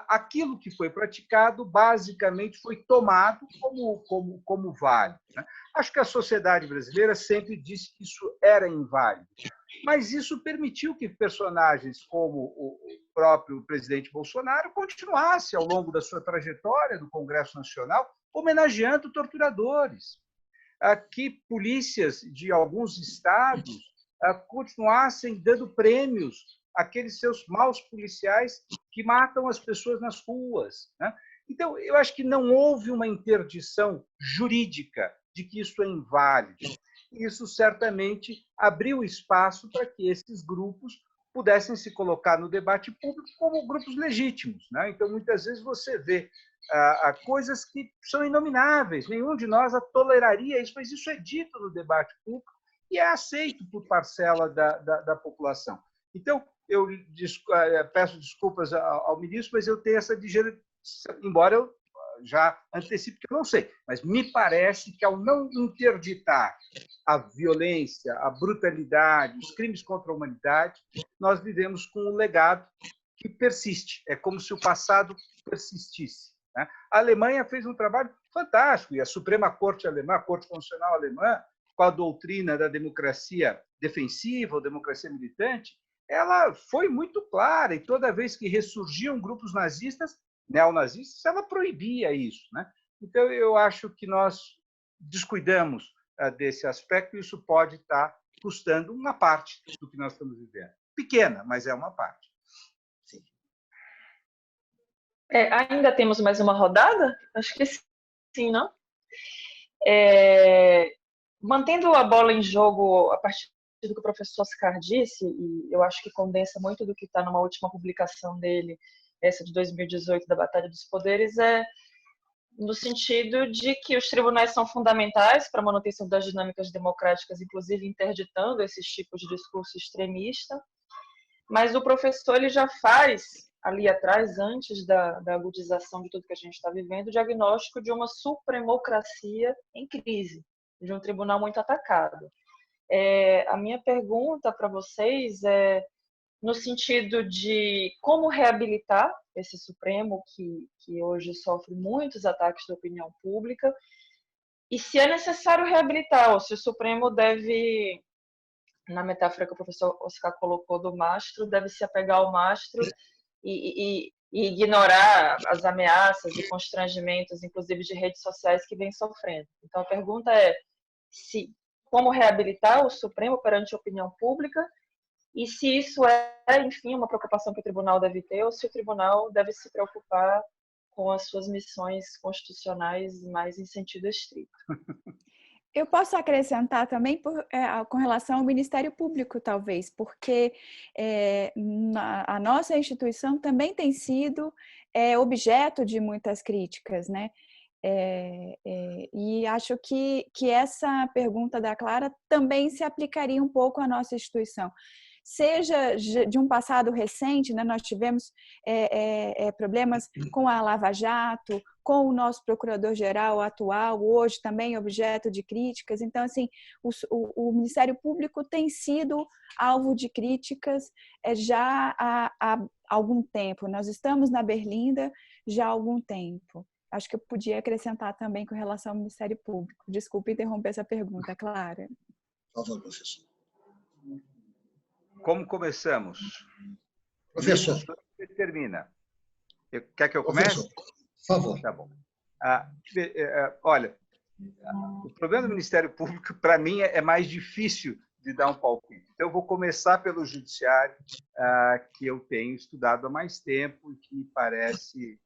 aquilo que foi praticado, basicamente, foi tomado como válido, né? Acho que a sociedade brasileira sempre disse que isso era inválido. Mas isso permitiu que personagens como o próprio presidente Bolsonaro continuasse, ao longo da sua trajetória no Congresso Nacional, homenageando torturadores, que polícias de alguns estados continuassem dando prêmios àqueles seus maus policiais que matam as pessoas nas ruas. Então, eu acho que não houve uma interdição jurídica de que isso é inválido. Isso certamente abriu espaço para que esses grupos pudessem se colocar no debate público como grupos legítimos. Então, muitas vezes você vê coisas que são inomináveis, nenhum de nós toleraria isso, mas isso é dito no debate público e é aceito por parcela da população. Então, eu peço desculpas ao ministro, mas eu tenho essa digeração, embora eu já antecipo que eu não sei, mas me parece que ao não interditar a violência, a brutalidade, os crimes contra a humanidade, nós vivemos com um legado que persiste. É como se o passado persistisse. A Alemanha fez um trabalho fantástico, e a Suprema Corte alemã, a Corte Constitucional alemã, com a doutrina da democracia defensiva ou democracia militante, ela foi muito clara, e toda vez que ressurgiam grupos nazistas, neonazistas, ela proibia isso. Então, eu acho que nós descuidamos desse aspecto, e isso pode estar custando uma parte do que nós estamos vivendo. Pequena, mas é uma parte. Sim. Ainda temos mais uma rodada? Acho que sim, não? Mantendo a bola em jogo a partir do que o professor Oscar disse, e eu acho que condensa muito do que está numa última publicação dele, essa de 2018, da Batalha dos Poderes, no sentido de que os tribunais são fundamentais para a manutenção das dinâmicas democráticas, inclusive interditando esses tipos de discurso extremista, mas o professor ele já faz, ali atrás, antes da agudização de tudo que a gente está vivendo, o diagnóstico de uma supremocracia em crise, de um tribunal muito atacado. A minha pergunta para vocês é no sentido de como reabilitar esse Supremo que hoje sofre muitos ataques da opinião pública, e se é necessário reabilitar, ou se o Supremo deve, na metáfora que o professor Oscar colocou do mastro, deve se apegar ao mastro e ignorar as ameaças e constrangimentos, inclusive de redes sociais, que vem sofrendo. Então, a pergunta é como reabilitar o Supremo perante a opinião pública, e se isso enfim, uma preocupação que o tribunal deve ter, ou se o tribunal deve se preocupar com as suas missões constitucionais mais em sentido estrito. Eu posso acrescentar também com relação ao Ministério Público, talvez, porque a nossa instituição também tem sido objeto de muitas críticas, e acho que essa pergunta da Clara também se aplicaria um pouco à nossa instituição. Seja de um passado recente, nós tivemos problemas com a Lava Jato, com o nosso procurador-geral atual, hoje também objeto de críticas. Então, assim, o Ministério Público tem sido alvo de críticas já há algum tempo. Nós estamos na Berlinda já há algum tempo. Acho que eu podia acrescentar também com relação ao Ministério Público. Desculpe interromper essa pergunta, Clara. Por favor, professor. Como começamos? Professor. Você termina. Quer que eu comece? Professor, por favor. Tá bom. Olha, o problema do Ministério Público, para mim, é mais difícil de dar um palpite. Então, eu vou começar pelo Judiciário, que eu tenho estudado há mais tempo e que me parece...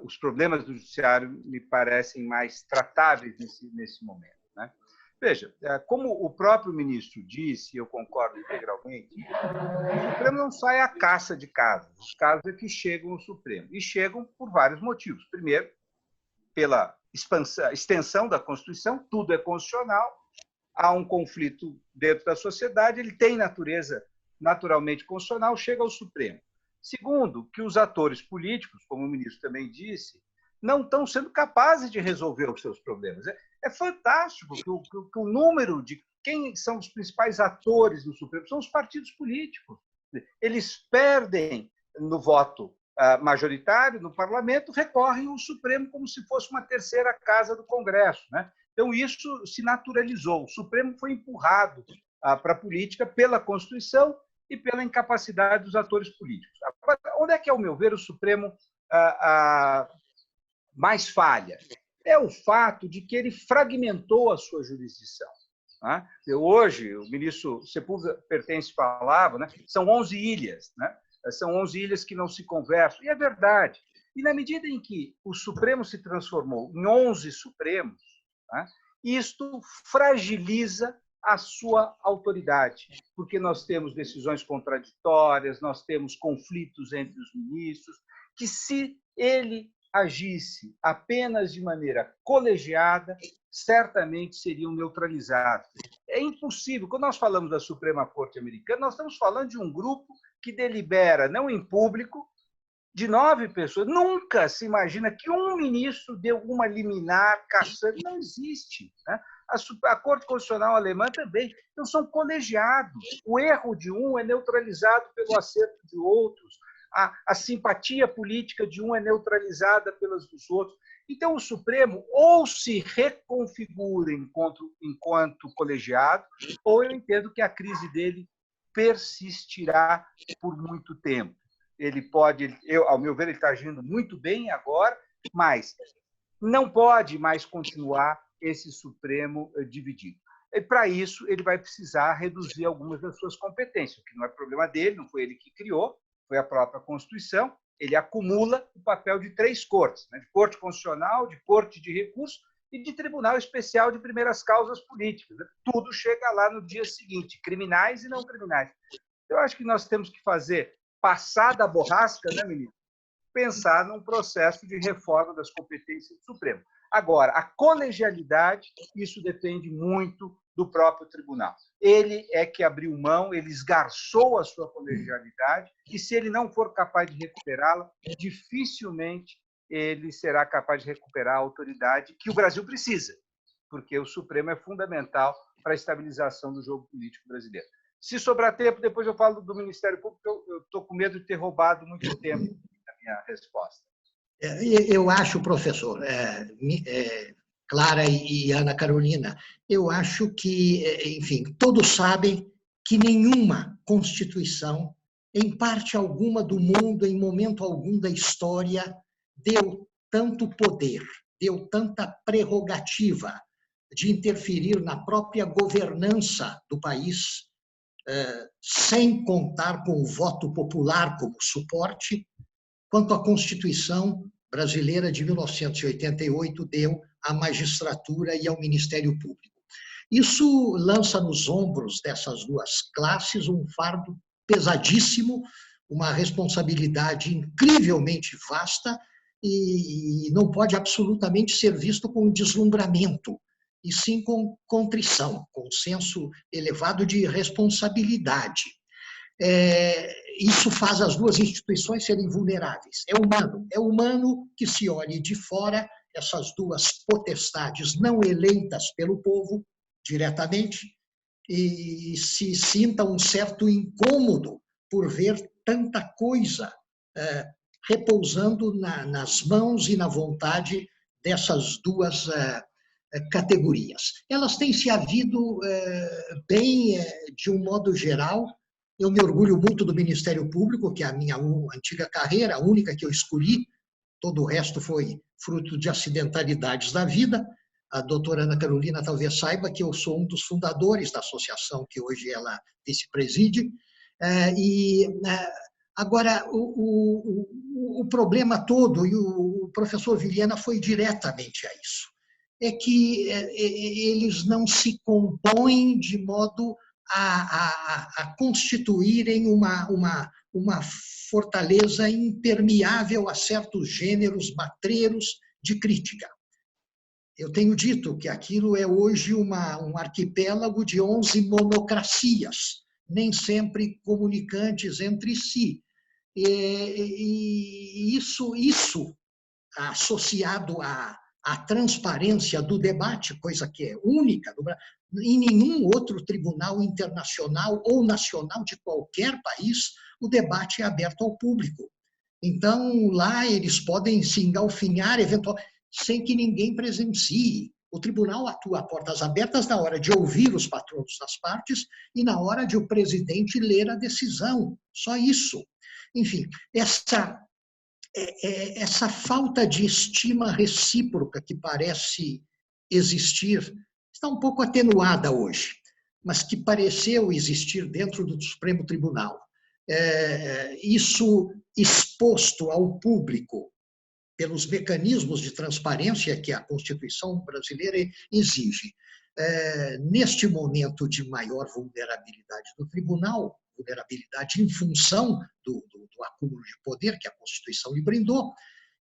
os problemas do Judiciário me parecem mais tratáveis nesse momento. Veja, como o próprio ministro disse, e eu concordo integralmente, o Supremo não sai à caça de casos. Os casos é que chegam ao Supremo. E chegam por vários motivos. Primeiro, pela extensão da Constituição, tudo é constitucional, há um conflito dentro da sociedade, ele tem natureza naturalmente constitucional, chega ao Supremo. Segundo, que os atores políticos, como o ministro também disse, não estão sendo capazes de resolver os seus problemas. É fantástico que o número de quem são os principais atores no Supremo são os partidos políticos. Eles perdem no voto majoritário, no parlamento, recorrem ao Supremo como se fosse uma terceira casa do Congresso. Então, isso se naturalizou. O Supremo foi empurrado para a política pela Constituição e pela incapacidade dos atores políticos. Onde é que, ao meu ver, o Supremo mais falha? É o fato de que ele fragmentou a sua jurisdição. Né? Hoje, o ministro Sepúlveda Pertence falava, né? São 11 ilhas, né? São 11 ilhas que não se conversam, e é verdade. E na medida em que o Supremo se transformou em 11 Supremos, né? Isto fragiliza a sua autoridade, porque nós temos decisões contraditórias, nós temos conflitos entre os ministros, que se ele agisse apenas de maneira colegiada, certamente seriam neutralizados. É impossível. Quando nós falamos da Suprema Corte Americana, nós estamos falando de um grupo que delibera, não em público, de 9 pessoas. Nunca se imagina que um ministro dê uma liminar caçando. Não existe. Né? A Corte Constitucional Alemã também. Então, são colegiados. O erro de um é neutralizado pelo acerto de outros. A simpatia política de um é neutralizada pelas dos outros. Então, o Supremo ou se reconfigura enquanto colegiado, ou eu entendo que a crise dele persistirá por muito tempo. Ele pode, ao meu ver, ele está agindo muito bem agora, mas não pode mais continuar esse Supremo dividido. E, para isso, ele vai precisar reduzir algumas das suas competências, o que não é problema dele, não foi ele que criou, foi a própria Constituição. Ele acumula o papel de 3 cortes, né? De Corte Constitucional, de Corte de Recursos e de Tribunal Especial de Primeiras Causas Políticas. Né? Tudo chega lá no dia seguinte, criminais e não criminais. Eu acho que nós temos que fazer, passar da borrasca, né, ministro? Pensar num processo de reforma das competências do Supremo. Agora, a colegialidade, isso depende muito do próprio tribunal. Ele é que abriu mão, ele esgarçou a sua colegialidade, e se ele não for capaz de recuperá-la, dificilmente ele será capaz de recuperar a autoridade que o Brasil precisa, porque o Supremo é fundamental para a estabilização do jogo político brasileiro. Se sobrar tempo, depois eu falo do Ministério Público, eu estou com medo de ter roubado muito tempo na minha resposta. Eu acho, professor, Clara e Ana Carolina, eu acho que, enfim, todos sabem que nenhuma Constituição, em parte alguma do mundo, em momento algum da história, deu tanto poder, deu tanta prerrogativa de interferir na própria governança do país, sem contar com o voto popular como suporte, quanto a Constituição brasileira de 1988 deu à magistratura e ao Ministério Público. Isso lança nos ombros dessas duas classes um fardo pesadíssimo, uma responsabilidade incrivelmente vasta e não pode absolutamente ser visto com deslumbramento, e sim com contrição, com um senso elevado de responsabilidade. Isso faz as duas instituições serem vulneráveis. É humano que se olhe de fora essas duas potestades não eleitas pelo povo diretamente e se sinta um certo incômodo por ver tanta coisa repousando nas mãos e na vontade dessas duas categorias. Elas têm se havido bem, de um modo geral. Eu me orgulho muito do Ministério Público, que é a minha antiga carreira, a única que eu escolhi. Todo o resto foi fruto de acidentalidades da vida. A doutora Ana Carolina talvez saiba que eu sou um dos fundadores da associação que hoje ela vice-preside. Agora, o problema todo, e o professor Vilhena foi diretamente a isso, é que eles não se compõem de modo a constituírem uma fortaleza impermeável a certos gêneros matreiros de crítica. Eu tenho dito que aquilo é hoje um arquipélago de 11 monocracias, nem sempre comunicantes entre si. E isso associado à transparência do debate, coisa que é única no Brasil, em nenhum outro tribunal internacional ou nacional de qualquer país, o debate é aberto ao público. Então, lá eles podem se engalfinhar, eventualmente, sem que ninguém presencie. O tribunal atua a portas abertas na hora de ouvir os patronos das partes e na hora de o presidente ler a decisão. Só isso. Enfim, essa falta de estima recíproca que parece existir está um pouco atenuada hoje, mas que pareceu existir dentro do Supremo Tribunal. Isso exposto ao público pelos mecanismos de transparência que a Constituição brasileira exige. Neste momento de maior vulnerabilidade do tribunal, vulnerabilidade em função do acúmulo de poder que a Constituição lhe brindou,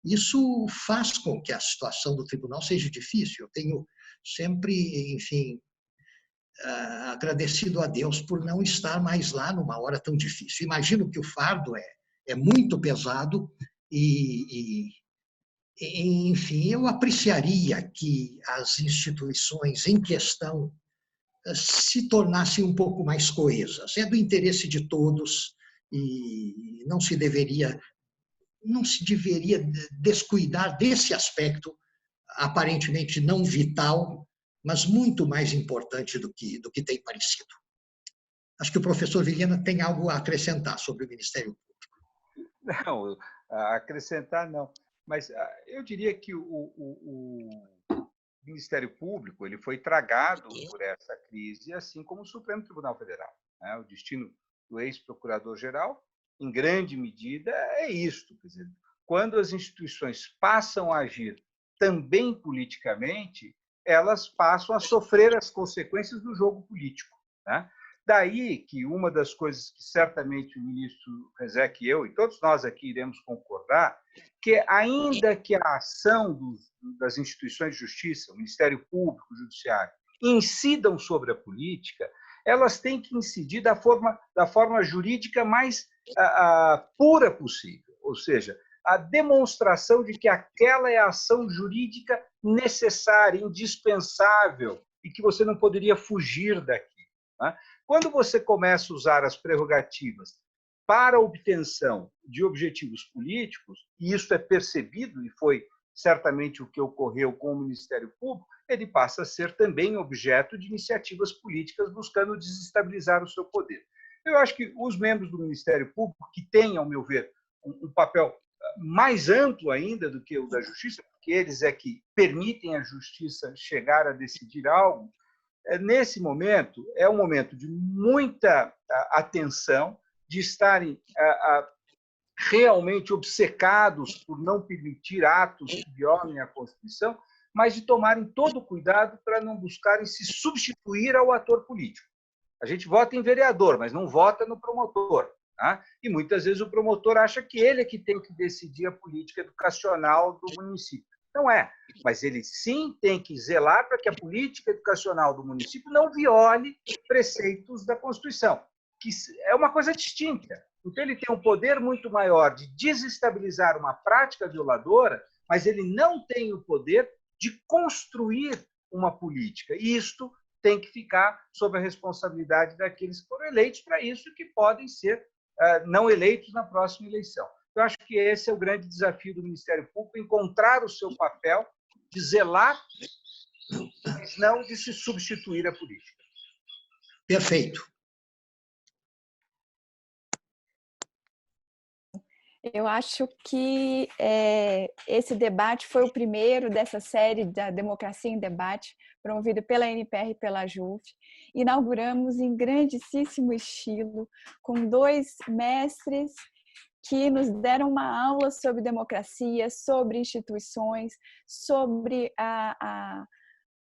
isso faz com que a situação do tribunal seja difícil. Eu tenho sempre, enfim, agradecido a Deus por não estar mais lá numa hora tão difícil. Imagino que o fardo é muito pesado e enfim, eu apreciaria que as instituições em questão se tornassem um pouco mais coesas. É do interesse de todos e não se deveria descuidar desse aspecto, aparentemente não vital, mas muito mais importante do que tem parecido. Acho que o professor Vilhena tem algo a acrescentar sobre o Ministério Público. Não, acrescentar não. Mas eu diria que o Ministério Público ele foi tragado por essa crise, assim como o Supremo Tribunal Federal. O destino do ex-procurador-geral, em grande medida, é isto. Quer dizer, quando as instituições passam a agir também politicamente, elas passam a sofrer as consequências do jogo político. Daí que uma das coisas que certamente o ministro Rezec e eu, e todos nós aqui iremos concordar, que ainda que a ação das instituições de justiça, o Ministério Público, o Judiciário, incidam sobre a política, elas têm que incidir da forma jurídica mais pura possível, ou seja, a demonstração de que aquela é a ação jurídica necessária, indispensável, e que você não poderia fugir daqui. Quando você começa a usar as prerrogativas para a obtenção de objetivos políticos, e isso é percebido, e foi certamente o que ocorreu com o Ministério Público, ele passa a ser também objeto de iniciativas políticas buscando desestabilizar o seu poder. Eu acho que os membros do Ministério Público, que têm, ao meu ver, um papel mais amplo ainda do que o da Justiça, porque eles é que permitem à Justiça chegar a decidir algo, nesse momento, é um momento de muita atenção, de estarem realmente obcecados por não permitir atos que violem a Constituição, mas de tomarem todo o cuidado para não buscarem se substituir ao ator político. A gente vota em vereador, mas não vota no promotor. E muitas vezes o promotor acha que ele é que tem que decidir a política educacional do município. Não é, mas ele sim tem que zelar para que a política educacional do município não viole preceitos da Constituição, que é uma coisa distinta. Então, ele tem um poder muito maior de desestabilizar uma prática violadora, mas ele não tem o poder de construir uma política. E isto tem que ficar sob a responsabilidade daqueles que foram eleitos para isso e que podem ser não eleitos na próxima eleição. Eu acho que esse é o grande desafio do Ministério Público, encontrar o seu papel de zelar, mas não de se substituir à política. Perfeito. Eu acho que esse debate foi o primeiro dessa série da Democracia em Debate, promovido pela NPR e pela JUF. Inauguramos em grandíssimo estilo, com 2 mestres que nos deram uma aula sobre democracia, sobre instituições, sobre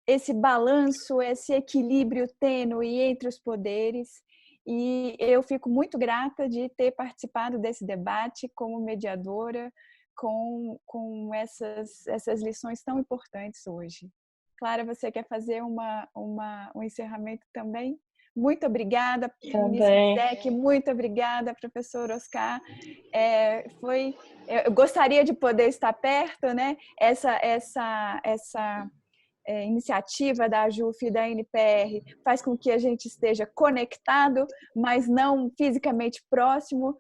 esse balanço, esse equilíbrio tênue entre os poderes. E eu fico muito grata de ter participado desse debate como mediadora, com essas lições tão importantes hoje. Clara, você quer fazer um encerramento também? Muito obrigada, ministro Rezec, muito obrigada, professor Oscar. Eu gostaria de poder estar perto, né? Essa iniciativa da JUF e da NPR faz com que a gente esteja conectado, mas não fisicamente próximo.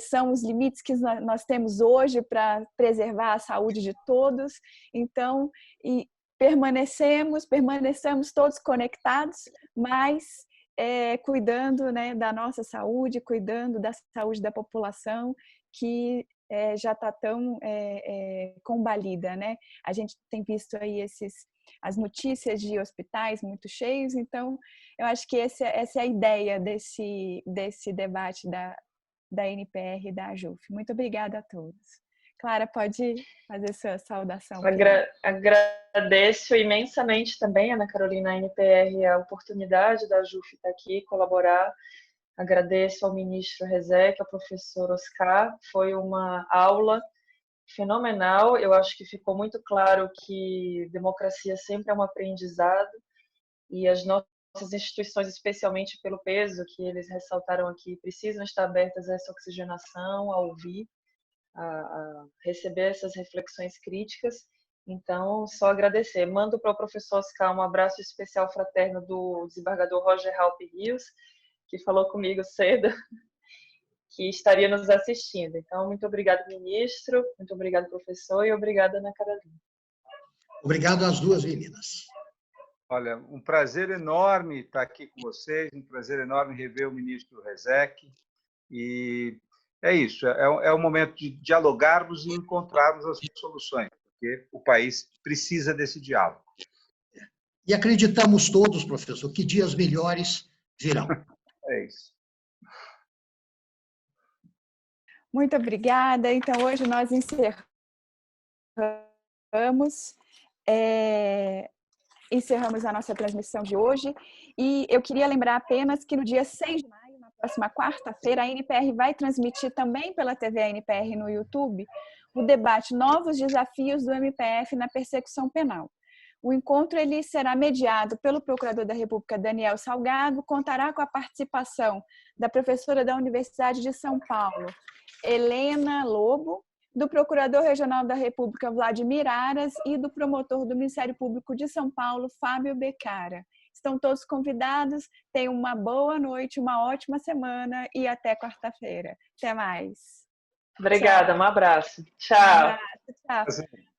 São os limites que nós temos hoje para preservar a saúde de todos. Então, permaneçamos todos conectados, mas cuidando, né, da nossa saúde, cuidando da saúde da população, que já está tão combalida, né? A gente tem visto aí as notícias de hospitais muito cheios, então eu acho que essa é a ideia desse debate da NPR e da AJUF. Muito obrigada a todos. Clara, pode fazer sua saudação. Agradeço imensamente também, Ana Carolina, a NPR, a oportunidade da AJUF estar aqui, colaborar. Agradeço ao ministro Rezec, ao professor Oscar. Foi uma aula fenomenal. Eu acho que ficou muito claro que democracia sempre é um aprendizado e as nossas instituições, especialmente pelo peso que eles ressaltaram aqui, precisam estar abertas a essa oxigenação, a ouvir, a receber essas reflexões críticas. Então, só agradecer. Mando para o professor Oscar um abraço especial fraterno do desembargador Roger Halpe Rios, que falou comigo cedo, que estaria nos assistindo. Então, muito obrigado, ministro, muito obrigado, professor, e obrigada, Ana Carolina. Obrigado às duas meninas. Olha, um prazer enorme estar aqui com vocês, um prazer enorme rever o ministro Rezec. E é isso, é o momento de dialogarmos e encontrarmos as soluções, porque o país precisa desse diálogo. E acreditamos todos, professor, que dias melhores virão. É isso. Muito obrigada. Então, hoje nós encerramos a nossa transmissão de hoje. E eu queria lembrar apenas que no dia 6 de maio, na próxima quarta-feira, a NPR vai transmitir também pela TV NPR no YouTube o debate Novos Desafios do MPF na Persecução Penal. O encontro ele será mediado pelo Procurador da República, Daniel Salgado, contará com a participação da professora da Universidade de São Paulo, Helena Lobo, do Procurador Regional da República, Vladimir Aras, e do promotor do Ministério Público de São Paulo, Fábio Becara. Estão todos convidados, tenham uma boa noite, uma ótima semana e até quarta-feira. Até mais. Obrigada, Tchau. Um abraço. Tchau. Um abraço, tchau.